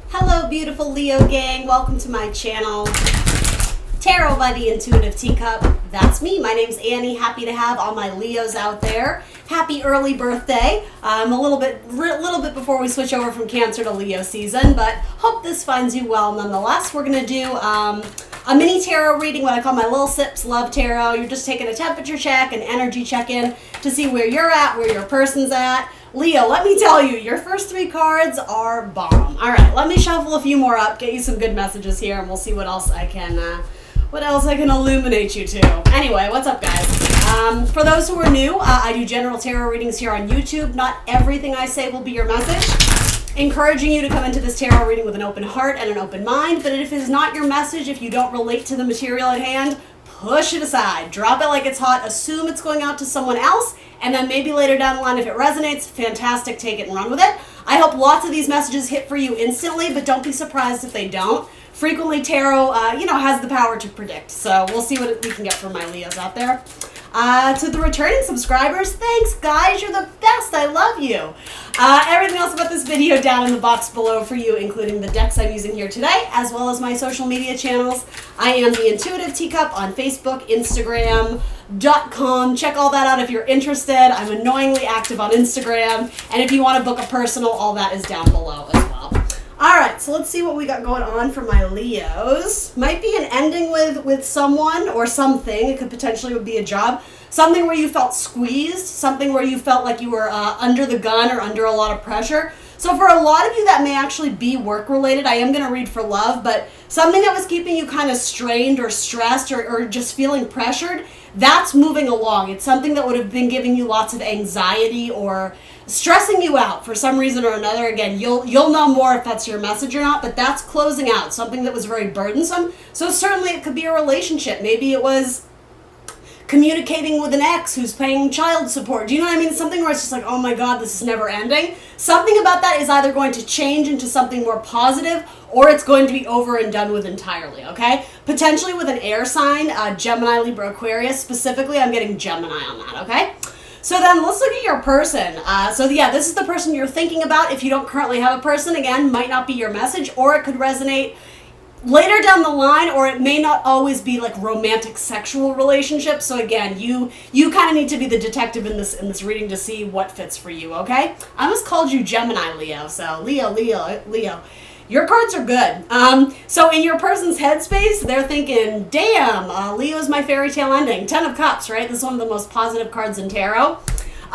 Hello, beautiful Leo gang. Welcome to my channel, Tarot by the Intuitive Teacup. That's me. My name's Annie. Happy to have all my Leos out there. Happy early birthday. A little bit before we switch over from Cancer to Leo season, but hope this finds you well nonetheless. We're going to do a mini tarot reading, what I call my Little Sips Love Tarot. You're just taking a temperature check, an energy check-in to see where you're at, where your person's at. Leo, let me tell you, your first three cards are bomb. All right, let me shuffle a few more up, get you some good messages here, and we'll see what else I can illuminate you to. Anyway, what's up, guys? For those who are new, I do general tarot readings here on YouTube. Not everything I say will be your message. Encouraging you to come into this tarot reading with an open heart and an open mind, but if it is not your message, if you don't relate to the material at hand, push it aside. Drop it like it's hot. Assume it's going out to someone else, and then maybe later down the line, if it resonates, fantastic, take it and run with it. I hope lots of these messages hit for you instantly, but don't be surprised if they don't. Frequently, tarot, has the power to predict. So we'll see what we can get from my Leos out there. To the returning subscribers, thanks, guys. You're the best. I love you. Everything else about this video down in the box below for you, including the decks I'm using here today, as well as my social media channels. I am the Intuitive Teacup on Facebook, Instagram.com. Check all that out if you're interested. I'm annoyingly active on Instagram. And if you want to book a personal, all that is down below as well. All right, so let's see what we got going on for my Leos. Might be an ending with someone or something. It could potentially be a job. Something where you felt squeezed. Something where you felt like you were under the gun or under a lot of pressure. So for a lot of you, that may actually be work-related. I am going to read for love, but something that was keeping you kind of strained or stressed or just feeling pressured, that's moving along. It's something that would have been giving you lots of anxiety or stressing you out for some reason or another. Again, you'll know more if that's your message or not, but that's closing out, something that was very burdensome. So certainly it could be a relationship. Maybe it was communicating with an ex who's paying child support. Do you know what I mean? Something where it's just like, oh my God, this is never ending. Something about that is either going to change into something more positive or it's going to be over and done with entirely, okay? Potentially with an air sign, Gemini, Libra, Aquarius. Specifically, I'm getting Gemini on that, okay? So then let's look at your person. This is the person you're thinking about. If you don't currently have a person, again, might not be your message, or it could resonate later down the line, or it may not always be like romantic sexual relationships. So again, you kind of need to be the detective in this reading to see what fits for you, okay? I almost called you Gemini, Leo. So Leo. Your cards are good. So in your person's headspace, they're thinking, damn, Leo's my fairy tale ending. 10 of Cups, right? This is one of the most positive cards in tarot.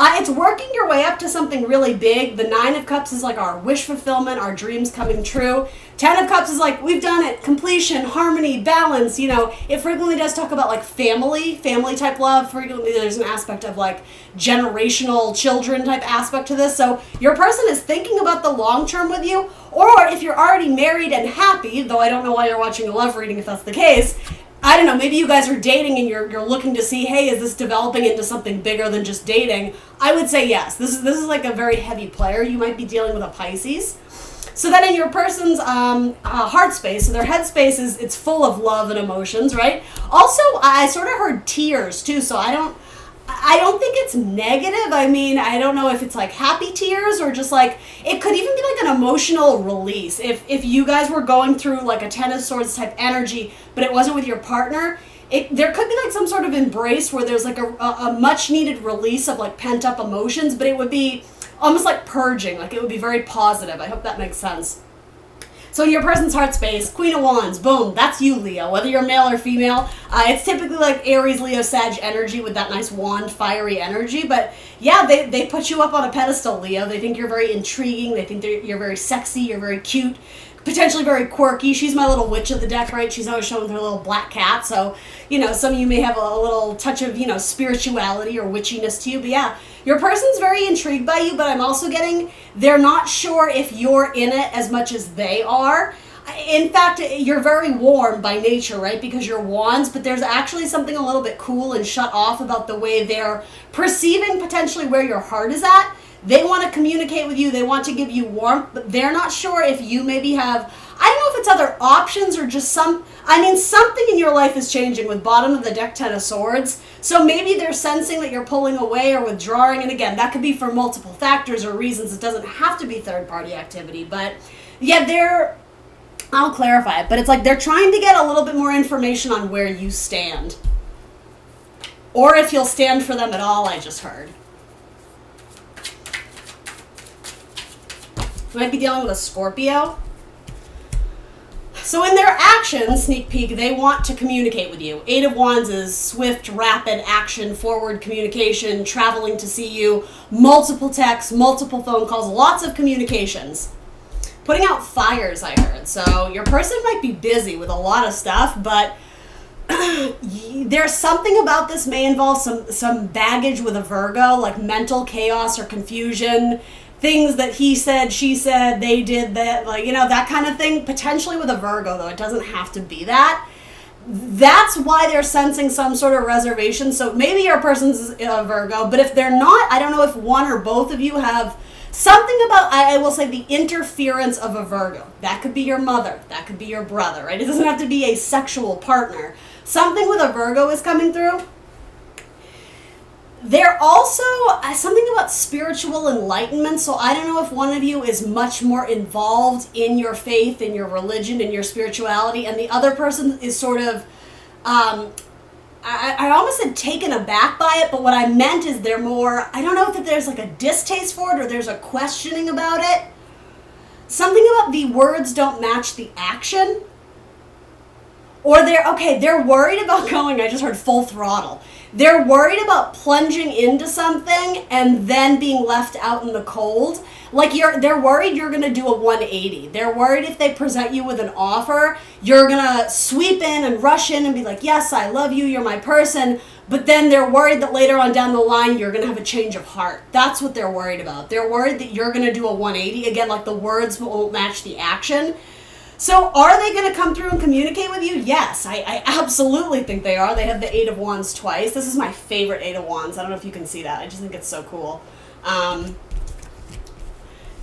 It's working your way up to something really big. The 9 of Cups is like our wish fulfillment, our dreams coming true. 10 of Cups is like, we've done it, completion, harmony, balance. It frequently does talk about like family type love. Frequently there's an aspect of like generational children type aspect to this. So your person is thinking about the long term with you, or if you're already married and happy, though I don't know why you're watching a love reading if that's the case. I don't know, maybe you guys are dating and you're looking to see, hey, is this developing into something bigger than just dating? I would say yes. This is like a very heavy player. You might be dealing with a Pisces. So then in your person's heart space, so their head space it's full of love and emotions, right? Also, I sort of heard tears too, so I don't think it's negative. I mean, I don't know if it's like happy tears or just like, it could even be like an emotional release. If you guys were going through like a Ten of Swords type energy, but it wasn't with your partner, there could be like some sort of embrace where there's like a much needed release of like pent up emotions, but it would be almost like purging, like it would be very positive. I hope that makes sense. So in your person's heart space, Queen of Wands, boom, that's you, Leo, whether you're male or female. It's typically like Aries, Leo, Sag energy with that nice wand, fiery energy. But yeah, they put you up on a pedestal, Leo. They think you're very intriguing. They think you're very sexy. You're very cute. Potentially very quirky. She's my little witch of the deck, right? She's always showing her little black cat. So, some of you may have a little touch of, spirituality or witchiness to you. But yeah, your person's very intrigued by you, but I'm also getting they're not sure if you're in it as much as they are. In fact, you're very warm by nature, right? Because you're wands, but there's actually something a little bit cool and shut off about the way they're perceiving potentially where your heart is at. They want to communicate with you. They want to give you warmth, but they're not sure if you maybe have, I don't know if it's other options or just something in your life is changing with bottom of the deck, Ten of Swords. So maybe they're sensing that you're pulling away or withdrawing. And again, that could be for multiple factors or reasons. It doesn't have to be third-party activity. But yeah, I'll clarify it, but it's like they're trying to get a little bit more information on where you stand. Or if you'll stand for them at all, I just heard. You might be dealing with a Scorpio. So in their actions, sneak peek, they want to communicate with you. Eight of Wands is swift, rapid action, forward communication, traveling to see you, multiple texts, multiple phone calls, lots of communications. Putting out fires, I heard. So your person might be busy with a lot of stuff, but there's something about this may involve some baggage with a Virgo, like mental chaos or confusion. Things that he said, she said, they did that, like, that kind of thing. Potentially with a Virgo, though. It doesn't have to be that. That's why they're sensing some sort of reservation. So maybe your person's a Virgo, but if they're not, I don't know if one or both of you have something about, I will say, the interference of a Virgo. That could be your mother. That could be your brother, right? It doesn't have to be a sexual partner. Something with a Virgo is coming through. They're also something about spiritual enlightenment. So I don't know if one of you is much more involved in your faith, in your religion, in your spirituality, and the other person is sort of, I almost said taken aback by it, but what I meant is they're more, I don't know if there's like a distaste for it or there's a questioning about it. Something about the words don't match the action. Or they're worried about going, I just heard full throttle. They're worried about plunging into something and then being left out in the cold. Like they're worried you're going to do a 180. They're worried if they present you with an offer, you're going to sweep in and rush in and be like, yes, I love you, you're my person. But then they're worried that later on down the line, you're going to have a change of heart. That's what they're worried about. They're worried that you're going to do a 180. Again, like the words won't match the action. So are they going to come through and communicate with you? Yes, I absolutely think they are. They have the Eight of Wands twice. This is my favorite Eight of Wands. I don't know if you can see that. I just think it's so cool.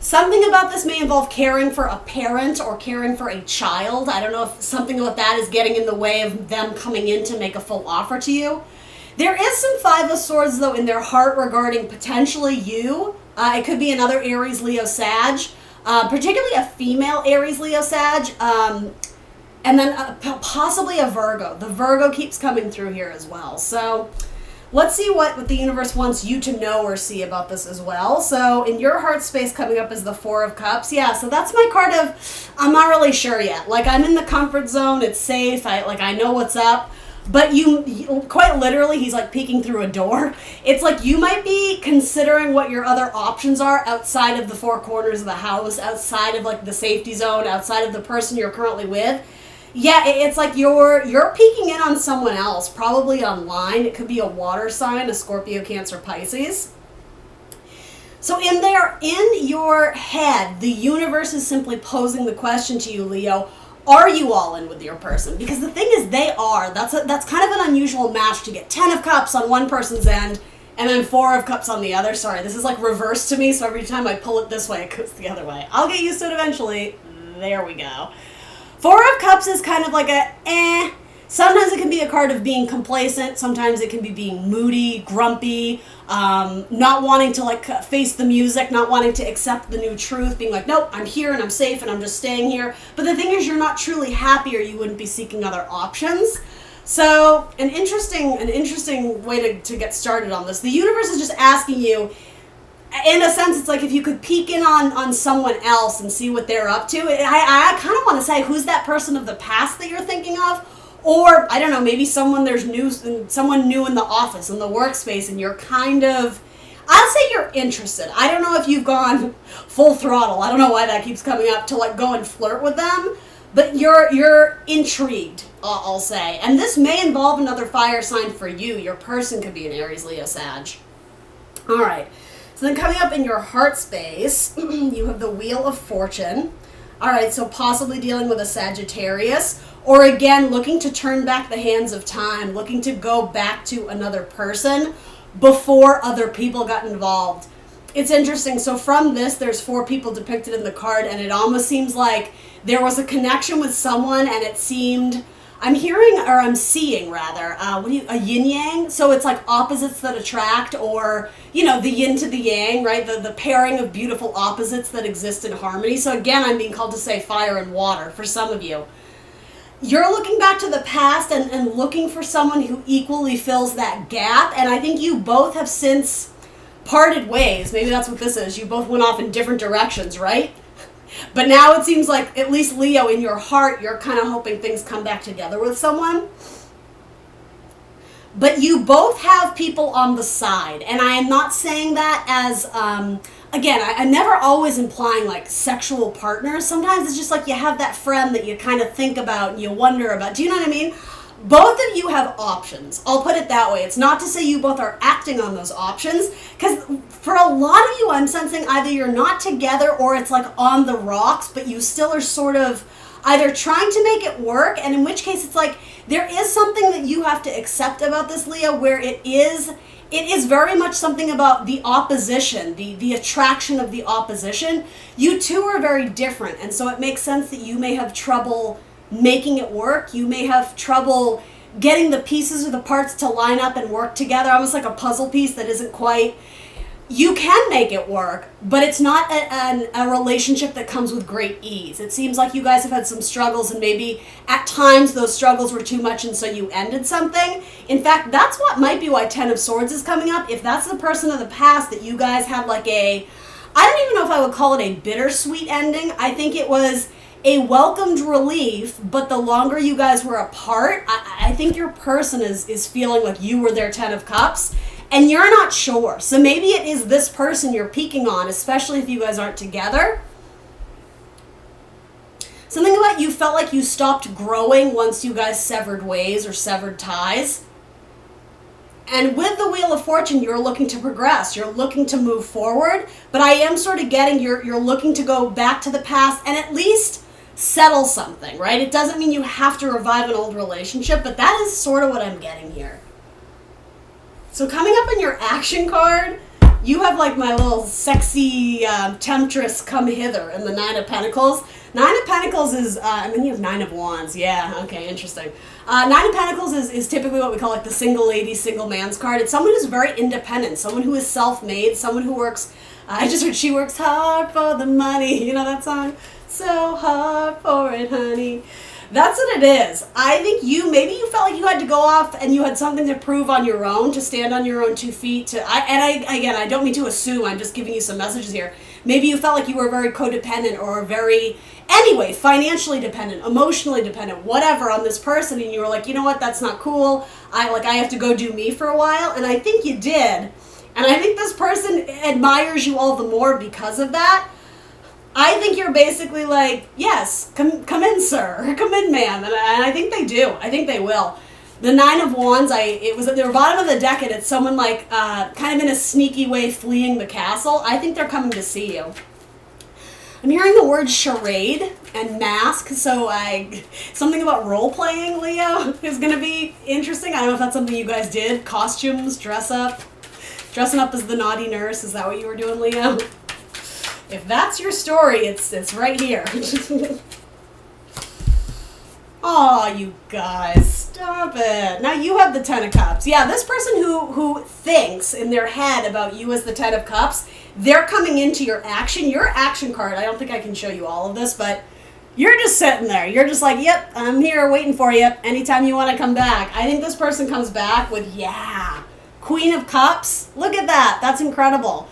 Something about this may involve caring for a parent or caring for a child. I don't know if something about that is getting in the way of them coming in to make a full offer to you. There is some Five of Swords, though, in their heart regarding potentially you. It could be another Aries, Leo, Sag. Particularly a female Aries, Leo, Sag, and then possibly a Virgo. The Virgo keeps coming through here as well. So let's see what the universe wants you to know or see about this as well. So in your heart space coming up is the Four of Cups. Yeah, so that's my card of, I'm not really sure yet. Like, I'm in the comfort zone. It's safe. I know what's up. But you quite literally, he's like peeking through a door. It's like you might be considering what your other options are outside of the four corners of the house, outside of like the safety zone, outside of the person you're currently with. Yeah, it's like you're peeking in on someone else, probably online. It could be a water sign, a Scorpio, Cancer, Pisces. So in your head, the universe is simply posing the question to you, Leo. Are you all in with your person? Because the thing is, they are. That's kind of an unusual match to get 10 of Cups on one person's end and then 4 of Cups on the other. Sorry, this is like reversed to me, so every time I pull it this way, it goes the other way. I'll get used to it eventually. There we go. 4 of Cups is kind of like Sometimes it can be a card of being complacent. Sometimes it can be being moody, grumpy, not wanting to like face the music, not wanting to accept the new truth, being like, nope, I'm here and I'm safe and I'm just staying here. But the thing is, you're not truly happy or you wouldn't be seeking other options. So an interesting way to get started on this. The universe is just asking you, in a sense, it's like if you could peek in on someone else and see what they're up to. I kind of want to say, who's that person of the past that you're thinking of? Or, I don't know, maybe someone new in the office, in the workspace, and you're kind of, I'd say you're interested. I don't know if you've gone full throttle. I don't know why that keeps coming up to like go and flirt with them. But you're intrigued, I'll say. And this may involve another fire sign for you. Your person could be an Aries, Leo, Sag. All right. So then coming up in your heart space, you have the Wheel of Fortune. All right, so possibly dealing with a Sagittarius. Or again, looking to turn back the hands of time, looking to go back to another person before other people got involved. It's interesting. So from this, there's 4 people depicted in the card, and it almost seems like there was a connection with someone, and it seemed, I'm seeing rather, a yin yang. So it's like opposites that attract, or, the yin to the yang, right? The pairing of beautiful opposites that exist in harmony. So again, I'm being called to say fire and water for some of you. You're looking back to the past and looking for someone who equally fills that gap, and I think you both have since parted ways. Maybe that's what this is. You both went off in different directions, right? But now it seems like, at least Leo, in your heart, you're kind of hoping things come back together with someone. But you both have people on the side. And I am not saying that as, again, I'm never always implying like sexual partners. Sometimes it's just like you have that friend that you kind of think about and you wonder about. Do you know what I mean? Both of you have options. I'll put it that way. It's not to say you both are acting on those options, because for a lot of you, I'm sensing either you're not together or it's like on the rocks, but you still are sort of either trying to make it work, and in which case it's like there is something that you have to accept about this, Leo, where it is very much something about the opposition, the attraction of the opposition. You two are very different, and so it makes sense that you may have trouble making it work. You may have trouble getting the pieces or the parts to line up and work together, almost like a puzzle piece that isn't quite. You can make it work, but it's not a relationship that comes with great ease. It seems like you guys have had some struggles, and maybe at times those struggles were too much, and so you ended something. In fact, that's what might be why 10 of Swords is coming up. If that's the person of the past that you guys had like I don't even know if I would call it a bittersweet ending. I think it was a welcomed relief, but the longer you guys were apart, I think your person is feeling like you were their 10 of Cups, and you're not sure. So maybe it is this person you're peeking on, especially if you guys aren't together. Something about you felt like you stopped growing once you guys severed ways or severed ties. And with the Wheel of Fortune, you're looking to progress. You're looking to move forward, but I am sort of getting you're looking to go back to the past and at least settle something, right? It doesn't mean you have to revive an old relationship, but that is sort of what I'm getting here. So coming up in your action card, you have like my little sexy temptress come hither in the 9 of Pentacles. 9 of Pentacles is, and then you have 9 of Wands. Yeah, okay, interesting. 9 of Pentacles is typically what we call like the single lady, single man's card. It's someone who's very independent, someone who is self-made, someone who works, I just heard she works hard for the money. You know that song? So hard for it, honey. That's what it is. I think maybe you felt like you had to go off and you had something to prove on your own, to stand on your own 2 feet. I don't mean to assume, I'm just giving you some messages here. Maybe you felt like you were very codependent or anyway, financially dependent, emotionally dependent, whatever on this person, and you were like, you know what, that's not cool. I have to go do me for a while, and I think you did. And I think this person admires you all the more because of that. I think you're basically like, yes, come in, sir, or come in, ma'am, and I think they do. I think they will. The 9 of Wands, it was at the bottom of the deck, and it's someone like kind of in a sneaky way fleeing the castle. I think they're coming to see you. I'm hearing the word charade and mask, so something about role-playing, Leo, is going to be interesting. I don't know if that's something you guys did. Costumes, dressing up as the naughty nurse. Is that what you were doing, Leo? If that's your story, it's right here. Aw, you guys, stop it. Now you have the 10 of Cups. Yeah, this person who thinks in their head about you as the 10 of Cups, they're coming into your action. Your action card, I don't think I can show you all of this, but you're just sitting there. You're just like, yep, I'm here waiting for you anytime you want to come back. I think this person comes back with, Queen of Cups. Look at that. That's incredible.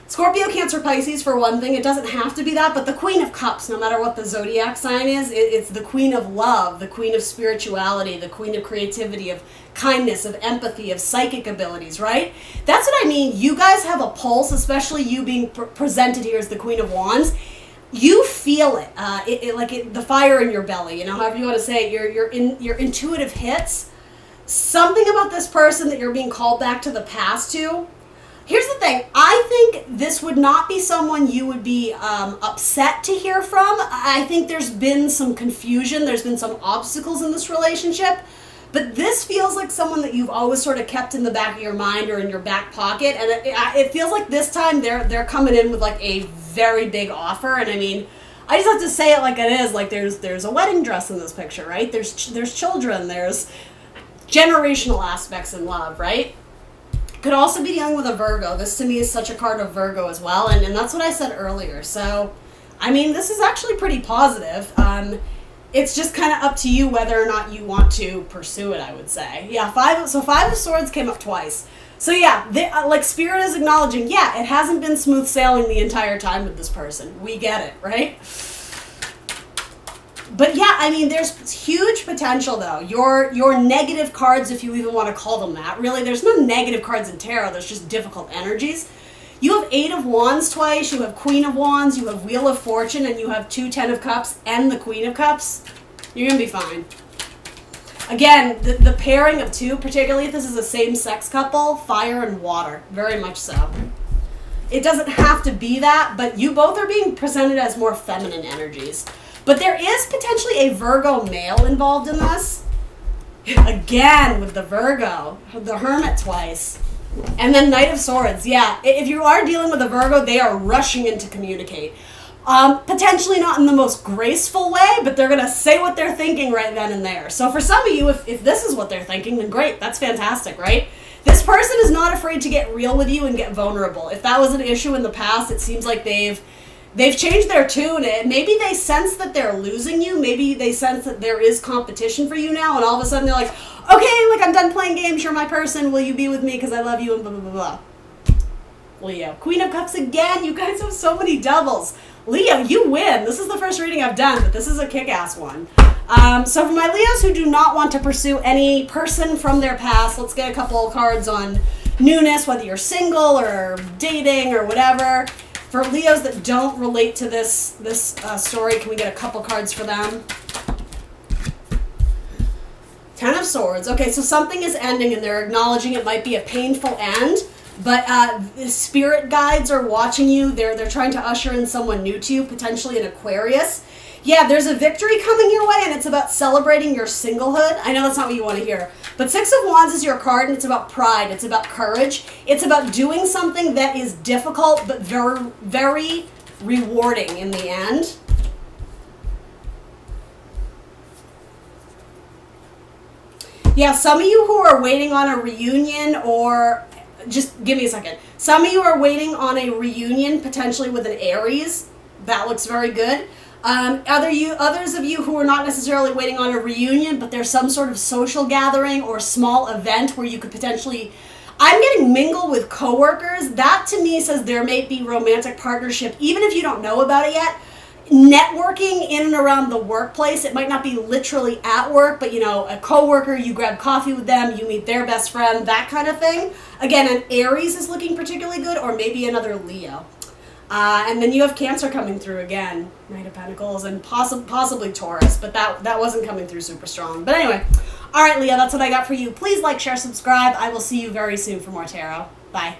Scorpio, Cancer, Pisces, for one thing. It doesn't have to be that, but the Queen of Cups, no matter what the zodiac sign is, it's the Queen of Love, the Queen of Spirituality, the Queen of Creativity, of kindness, of empathy, of psychic abilities, right? That's what I mean. You guys have a pulse, especially you being presented here as the Queen of Wands. You feel it, the fire in your belly, however you want to say it, your intuitive hits. Something about this person that you're being called back to the past to. Here's the thing. I think this would not be someone you would be upset to hear from. I think there's been some confusion. There's been some obstacles in this relationship. But this feels like someone that you've always sort of kept in the back of your mind or in your back pocket. And it feels like this time they're coming in with like a very big offer. And I mean, I just have to say it like it is. Like there's a wedding dress in this picture, right? There's children. There's generational aspects in love, right? Could also be dealing with a Virgo. This to me is such a card of Virgo as well. And that's what I said earlier. So, I mean, this is actually pretty positive. It's just kind of up to you whether or not you want to pursue it, I would say. Yeah, Five of Swords came up twice. So yeah, like Spirit is acknowledging, yeah, it hasn't been smooth sailing the entire time with this person. We get it, right? But yeah, I mean, there's huge potential though. Your negative cards, if you even want to call them that, really, there's no negative cards in tarot. There's just difficult energies. You have 8 of Wands twice, you have Queen of Wands, you have Wheel of Fortune, and you have 2 Ten of Cups and the Queen of Cups. You're going to be fine. Again, the pairing of 2, particularly if this is a same-sex couple, fire and water, very much so. It doesn't have to be that, but you both are being presented as more feminine energies. But there is potentially a Virgo male involved in this. Again, with the Virgo, the Hermit twice. And then Knight of Swords, yeah. If you are dealing with a Virgo, they are rushing in to communicate. Potentially not in the most graceful way, but they're going to say what they're thinking right then and there. So for some of you, if this is what they're thinking, then great. That's fantastic, right? This person is not afraid to get real with you and get vulnerable. If that was an issue in the past, it seems like they've changed their tune. Maybe they sense that they're losing you. Maybe they sense that there is competition for you now, and all of a sudden they're like, okay, like I'm done playing games, you're my person, will you be with me because I love you, and blah, blah, blah, blah. Leo. Queen of Cups again, you guys have so many doubles. Leo, you win. This is the first reading I've done, but this is a kick-ass one. So for my Leos who do not want to pursue any person from their past, let's get a couple cards on newness, whether you're single or dating or whatever. For Leos that don't relate to this story, can we get a couple cards for them? 10 of Swords. Okay, so something is ending and they're acknowledging it might be a painful end, but spirit guides are watching you. They're trying to usher in someone new to you, potentially an Aquarius. Yeah, there's a victory coming your way, and it's about celebrating your singlehood. I know that's not what you want to hear. But Six of Wands is your card, and it's about pride. It's about courage. It's about doing something that is difficult, but very, very rewarding in the end. Yeah, some of you who are waiting on a reunion, or just give me a second. Some of you are waiting on a reunion, potentially with an Aries. That looks very good. Others of you who are not necessarily waiting on a reunion, but there's some sort of social gathering or small event where you could potentially, I'm getting mingle with coworkers. That to me says there may be romantic partnership, even if you don't know about it yet. Networking in and around the workplace. It might not be literally at work, but you know, a coworker, you grab coffee with them, you meet their best friend, that kind of thing. Again, an Aries is looking particularly good, or maybe another Leo. And then you have Cancer coming through again, Knight of Pentacles, and possibly Taurus, but that wasn't coming through super strong. But anyway, all right, Leo, that's what I got for you. Please like, share, subscribe. I will see you very soon for more tarot. Bye.